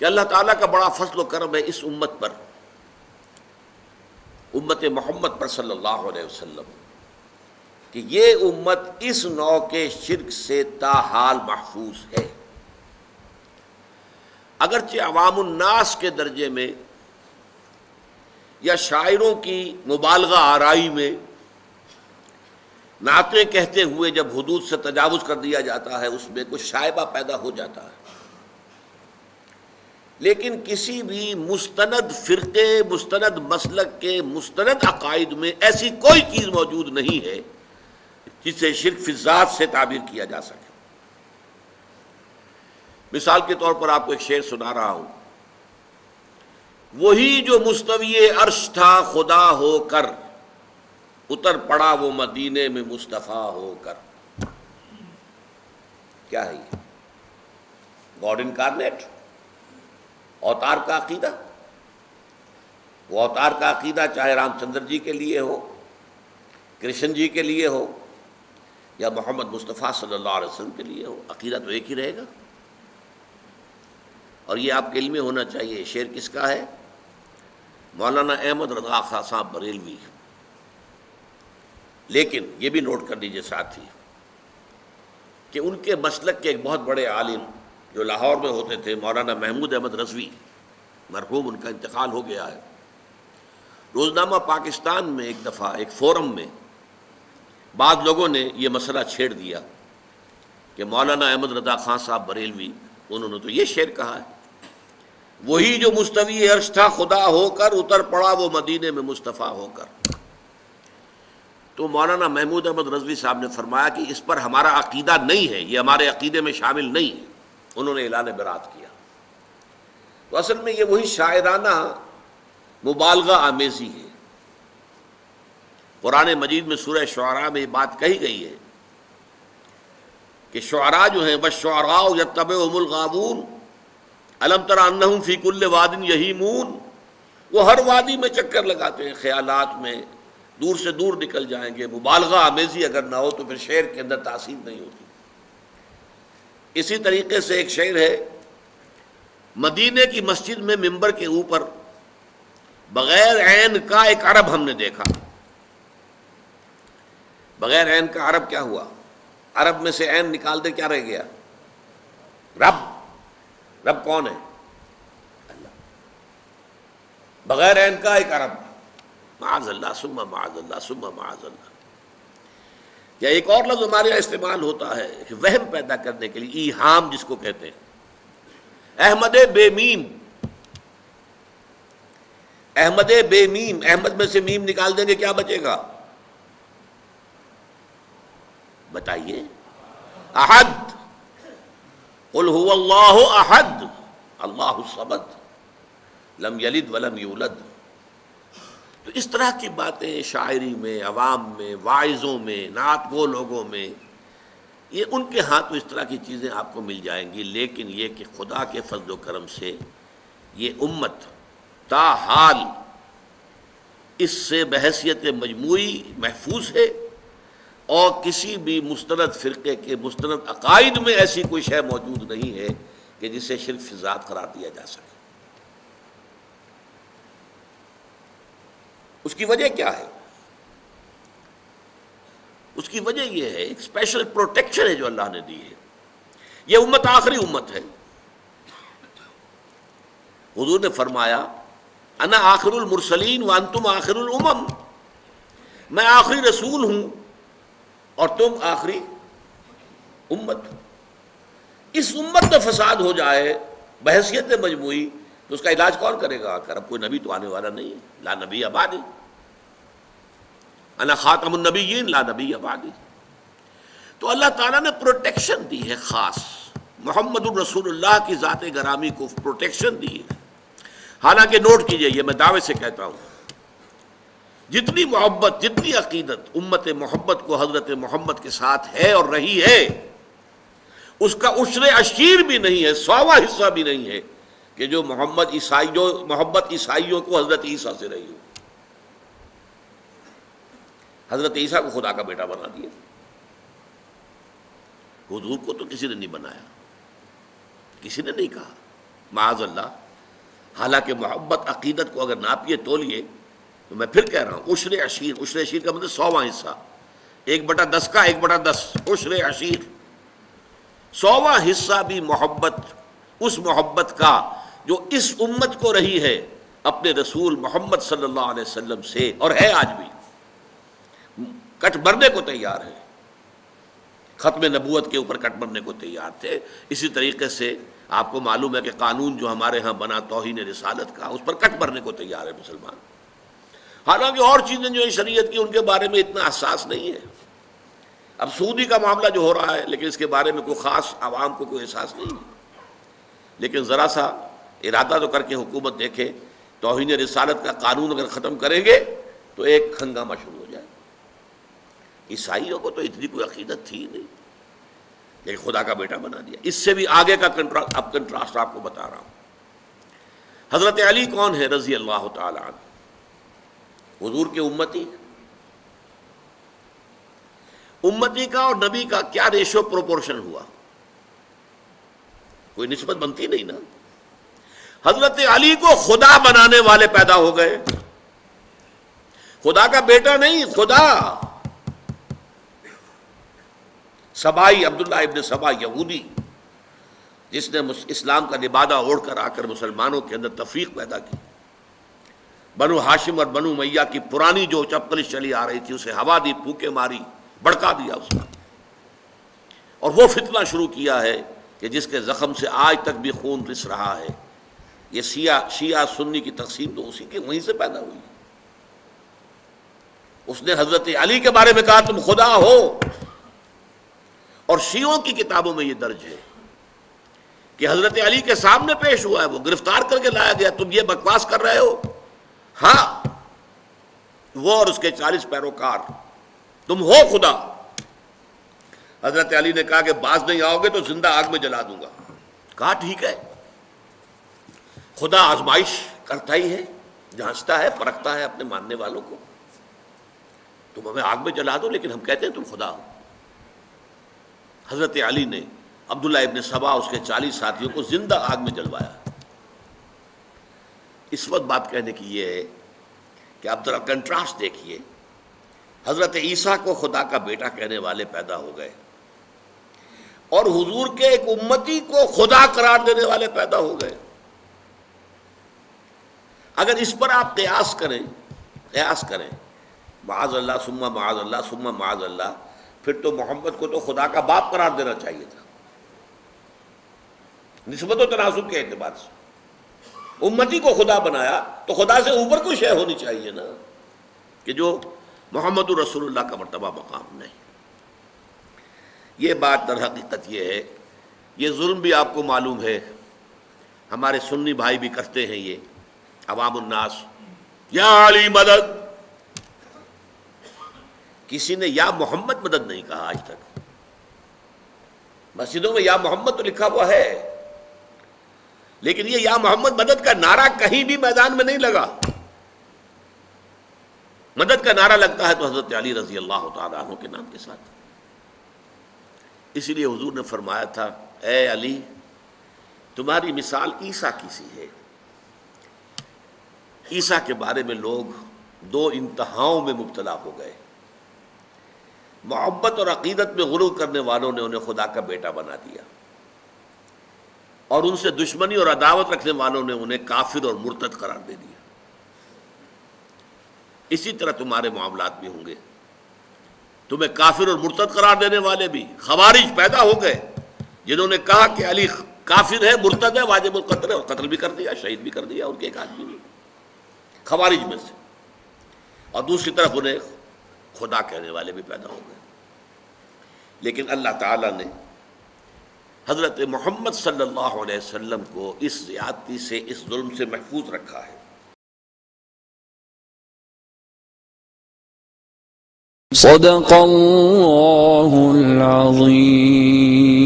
کہ اللہ تعالیٰ کا بڑا فضل و کرم ہے اس امت پر، امت محمد پر صلی اللہ علیہ وسلم، کہ یہ امت اس نوع کے شرک سے تاحال محفوظ ہے۔ اگرچہ عوام الناس کے درجے میں یا شاعروں کی مبالغہ آرائی میں نعتیں کہتے ہوئے جب حدود سے تجاوز کر دیا جاتا ہے اس میں کچھ شائبہ پیدا ہو جاتا ہے، لیکن کسی بھی مستند فرقے، مستند مسلک کے مستند عقائد میں ایسی کوئی چیز موجود نہیں ہے جسے شرک فی الذات سے تعبیر کیا جا سکے۔ مثال کے طور پر آپ کو ایک شعر سنا رہا ہوں، وہی جو مستوی عرش تھا خدا ہو کر، اتر پڑا وہ مدینے میں مصطفیٰ ہو کر۔ کیا ہے یہ؟ گاڈ انکارنیٹ، اوتار کا عقیدہ۔ وہ اوتار کا عقیدہ چاہے رام چندر جی کے لیے ہو، کرشن جی کے لیے ہو، یا محمد مصطفیٰ صلی اللہ علیہ وسلم کے لیے ہو، عقیدہ تو ایک ہی رہے گا۔ اور یہ آپ کے علم میں ہونا چاہیے، شعر کس کا ہے؟ مولانا احمد رضا خان صاحب بریلوی۔ لیکن یہ بھی نوٹ کر لیجئے ساتھی کہ ان کے مسلک کے ایک بہت بڑے عالم جو لاہور میں ہوتے تھے، مولانا محمود احمد رضوی، مرحوم، ان کا انتقال ہو گیا ہے۔ روزنامہ پاکستان میں ایک دفعہ ایک فورم میں بعض لوگوں نے یہ مسئلہ چھیڑ دیا کہ مولانا احمد رضا خان صاحب بریلوی، انہوں نے تو یہ شعر کہا ہے، وہی جو مستوی عرش تھا خدا ہو کر، اتر پڑا وہ مدینے میں مصطفیٰ ہو کر۔ تو مولانا محمود احمد رضوی صاحب نے فرمایا کہ اس پر ہمارا عقیدہ نہیں ہے، یہ ہمارے عقیدے میں شامل نہیں ہے۔ انہوں نے اعلان برات کیا۔ تو اصل میں یہ وہی شاعرانہ مبالغہ آمیزی ہے۔ قرآن مجید میں سورہ شعراء میں یہ بات کہی گئی ہے کہ شعراء جو ہیں وَالشُّعَرَاءُ يَتَّبِعُهُمُ الْغَاوُونَ أَلَمْ تَرَ أَنَّهُمْ فِي كُلِّ وَادٍ يَهِيمُونَ، وہ ہر وادی میں چکر لگاتے ہیں، خیالات میں دور سے دور نکل جائیں گے۔ مبالغہ آمیزی اگر نہ ہو تو پھر شعر کے اندر تاثیر نہیں ہوتی۔ اسی طریقے سے ایک شعر ہے، مدینے کی مسجد میں ممبر کے اوپر بغیر عین کا ایک عرب ہم نے دیکھا۔ بغیر عین کا عرب کیا ہوا؟ عرب میں سے عین نکال دے کیا رہ گیا؟ رب۔ رب کون ہے؟ اللہ۔ بغیر عین کا ایک عرب، معاذ اللہ ثم معاذ اللہ ثم معاذ اللہ۔ یا ایک اور لفظ ہمارے یہاں استعمال ہوتا ہے کہ وہم پیدا کرنے کے لیے، ایہام جس کو کہتے ہیں، احمد بے میم۔ احمد بے میم، احمد میں سے میم نکال دیں گے کیا بچے گا؟ بتائیے۔ احد، قل هو اللہ احد اللہ الصمد لم یلد ولم یولد۔ تو اس طرح کی باتیں شاعری میں، عوام میں، واعظوں میں، نعت گو لوگوں میں، یہ ان کے ہاں تو اس طرح کی چیزیں آپ کو مل جائیں گی، لیکن یہ کہ خدا کے فضل و کرم سے یہ امت تاحال اس سے بحیثیت مجموعی محفوظ ہے، اور کسی بھی مستند فرقے کے مستند عقائد میں ایسی کوئی شے موجود نہیں ہے کہ جسے شرک فی ذات قرار دیا جا سکے۔ اس کی وجہ کیا ہے؟ اس کی وجہ یہ ہے، ایک اسپیشل پروٹیکشن ہے جو اللہ نے دی ہے۔ یہ امت آخری امت ہے۔ حضور نے فرمایا انا آخر المرسلین وانتم آخر الامم، میں آخری رسول ہوں اور تم آخری امت۔ اس امت میں فساد ہو جائے بحیثیت مجموعی تو اس کا علاج کون کرے گا؟ کہ اب کوئی نبی تو آنے والا نہیں ہے، لا نبی بعدی، انا خاتم النبیین لا نبی بعدی۔ تو اللہ تعالیٰ نے پروٹیکشن دی ہے، خاص محمد الرسول اللہ کی ذات گرامی کو پروٹیکشن دی ہے۔ حالانکہ نوٹ کیجئے، یہ میں دعوے سے کہتا ہوں، جتنی محبت، جتنی عقیدت امت محبت کو حضرت محمد کے ساتھ ہے اور رہی ہے، اس کا عشر عشیر بھی نہیں ہے، 100واں حصہ بھی نہیں ہے کہ جو محبت عیسائیوں کو حضرت عیسیٰ سے رہی ہو۔ حضرت عیسیٰ کو خدا کا بیٹا بنا دیا، حضور کو تو کسی نے نہیں بنایا، کسی نے نہیں کہا۔ معاذ اللہ. حالانکہ محبت عقیدت کو اگر ناپیے تولیے تو میں پھر کہہ رہا ہوں عشر عشیر. عشر عشیر کا مطلب 100واں حصہ، 1/10 کا 1/10 عشر عشیر. 100واں حصہ بھی محبت، اس محبت کا جو اس امت کو رہی ہے اپنے رسول محمد صلی اللہ علیہ وسلم سے، اور ہے آج بھی، کٹ مرنے کو تیار ہے. ختم نبوت کے اوپر کٹ مرنے کو تیار تھے. اسی طریقے سے آپ کو معلوم ہے کہ قانون جو ہمارے ہاں بنا توہین رسالت کا، اس پر کٹ مرنے کو تیار ہے مسلمان. حالانکہ اور چیزیں جو ہیں شریعت کی ان کے بارے میں اتنا حساس نہیں ہے. اب سودی کا معاملہ جو ہو رہا ہے لیکن اس کے بارے میں کوئی خاص عوام کو کوئی احساس نہیں ہے. لیکن ذرا سا ارادہ تو کر کے حکومت دیکھے، توہین رسالت کا قانون اگر ختم کریں گے تو ایک ہنگامہ شروع ہو جائے. عیسائیوں کو تو اتنی کوئی عقیدت تھی نہیں، لیکن خدا کا بیٹا بنا دیا. اس سے بھی آگے کا کنٹراسٹ آپ کو بتا رہا ہوں. حضرت علی کون ہے رضی اللہ تعالی عنہ؟ حضور کے امتی. امتی کا اور نبی کا کیا ریشو پروپورشن ہوا؟ کوئی نسبت بنتی نہیں نا. حضرت علی کو خدا بنانے والے پیدا ہو گئے. خدا کا بیٹا نہیں، خدا. سبائی عبداللہ ابن سبا یہودی، جس نے اسلام کا لبادہ اوڑھ کر آ کر مسلمانوں کے اندر تفریق پیدا کی. بنو ہاشم اور بنو امیہ کی پرانی جو چپکلش چلی آ رہی تھی اسے ہوا دی، پھوکے ماری، بڑکا دیا اس کا. اور وہ فتنہ شروع کیا ہے کہ جس کے زخم سے آج تک بھی خون رس رہا ہے. یہ شیعہ سنی کی تقسیم تو اسی کے وہیں سے پیدا ہوئی. اس نے حضرت علی کے بارے میں کہا تم خدا ہو، اور شیعوں کی کتابوں میں یہ درج ہے کہ حضرت علی کے سامنے پیش ہوا ہے، وہ گرفتار کر کے لایا گیا. تم یہ بکواس کر رہے ہو؟ ہاں، وہ اور اس کے 40 پیروکار، تم ہو خدا. حضرت علی نے کہا کہ باز نہیں آؤ گے تو زندہ آگ میں جلا دوں گا. کہا ٹھیک ہے. خدا آزمائش کرتا ہی ہے، جانچتا ہے، پرکھتا ہے اپنے ماننے والوں کو. تم ہمیں آگ میں جلا دو لیکن ہم کہتے ہیں تم خدا ہو. حضرت علی نے عبداللہ ابن سبا اس کے 40 ساتھیوں کو زندہ آگ میں جلوایا. اس وقت بات کہنے کی یہ ہے کہ آپ ذرا کنٹراسٹ دیکھیے. حضرت عیسیٰ کو خدا کا بیٹا کہنے والے پیدا ہو گئے، اور حضور کے ایک امتی کو خدا قرار دینے والے پیدا ہو گئے. اگر اس پر آپ قیاس کریں معاذ اللہ ثم معاذ اللہ ثم معاذ اللہ، پھر تو محمد کو تو خدا کا باپ قرار دینا چاہیے تھا نسبت و تناسب کے اعتبار سے. امتی کو خدا بنایا تو خدا سے اوپر کوئی شے ہونی چاہیے نا، کہ جو محمد رسول اللہ کا مرتبہ مقام نہیں. یہ بات در حقیقت یہ ہے. یہ ظلم بھی آپ کو معلوم ہے، ہمارے سنی بھائی بھی کرتے ہیں. یہ عوام الناس یا علی مدد، کسی نے یا محمد مدد نہیں کہا آج تک. مسجدوں میں یا محمد تو لکھا ہوا ہے، لیکن یہ یا محمد مدد کا نعرہ کہیں بھی میدان میں نہیں لگا. مدد کا نعرہ لگتا ہے تو حضرت علی رضی اللہ تعالیٰ عنہ کے نام کے ساتھ. اسی لیے حضور نے فرمایا تھا اے علی تمہاری مثال عیسیٰ کی سی ہے. عیسیٰ کے بارے میں لوگ دو انتہاؤں میں مبتلا ہو گئے. محبت اور عقیدت میں غلو کرنے والوں نے انہیں خدا کا بیٹا بنا دیا، اور ان سے دشمنی اور عداوت رکھنے والوں نے انہیں کافر اور مرتد قرار دے دیا. اسی طرح تمہارے معاملات بھی ہوں گے. تمہیں کافر اور مرتد قرار دینے والے بھی خوارج پیدا ہو گئے، جنہوں نے کہا کہ علی کافر ہے، مرتد ہے، واجب القتل ہے، اور قتل بھی کر دیا، شہید بھی کر دیا ان کے ایک آدمی نے خوارج میں سے. اور دوسری طرف انہیں خدا کہنے والے بھی پیدا ہو گئے. لیکن اللہ تعالیٰ نے حضرت محمد صلی اللہ علیہ وسلم کو اس زیادتی سے، اس ظلم سے محفوظ رکھا ہے. صدق اللہ العظیم.